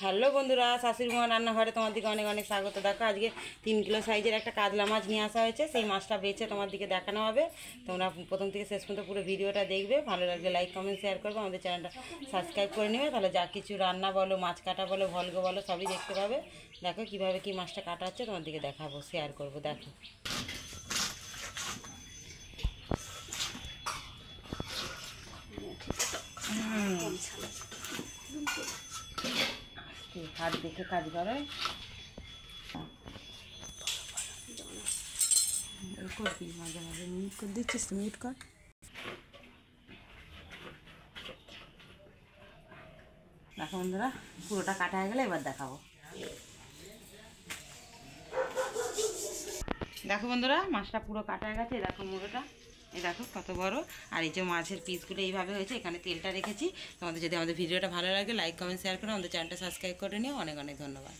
Hello বন্ধুরা, শাশুড়ি মা রান্নাঘরে তোমার দিকে অনেক অনেক স্বাগত। দেখো আজকে 3 কিলো সাইজের একটা কাতলা মাছ নিয়ে আসা হয়েছে। সেই মাছটা বেছে তোমার দিকে দেখানো হবে। তোমরা প্রথম থেকে শেষ পর্যন্ত পুরো ভিডিওটা দেখবে। ভালো লাগলে লাইক কমেন্ট শেয়ার করবে, আমাদের চ্যানেলটা সাবস্ক্রাইব করে নেবে। তাহলে যা কিছু রান্না বলো, মাছ কাটা বলো, ভলগো বলো, সবই দেখতে পাবে। দেখো কীভাবে কী মাছটা কাটা হচ্ছে তোমার দিকে দেখাবো, শেয়ার করবো। দেখো হাত দেখে কাজ করে করবি, মাঝে মাঝে মিউট করে দিচ্ছিস তো, মিউট কর। দেখো বন্ধুরা, পুরোটা কাটা হয়ে গেলে এবার দেখাবো। দেখো বন্ধুরা, মাছটা পুরো কাটা হয়ে গেছে। দেখো মুড়োটা, এই দেখো কত বড়। আর এই যে মাছের পিসগুলো এইভাবে হয়েছে, এখানে তেলটা রেখেছি। তোমাদের যদি আমাদের ভিডিওটা ভালো লাগে লাইক কমেন্ট শেয়ার করে আমাদের চ্যানেলটা সাবস্ক্রাইব করে নিও। অনেক অনেক ধন্যবাদ।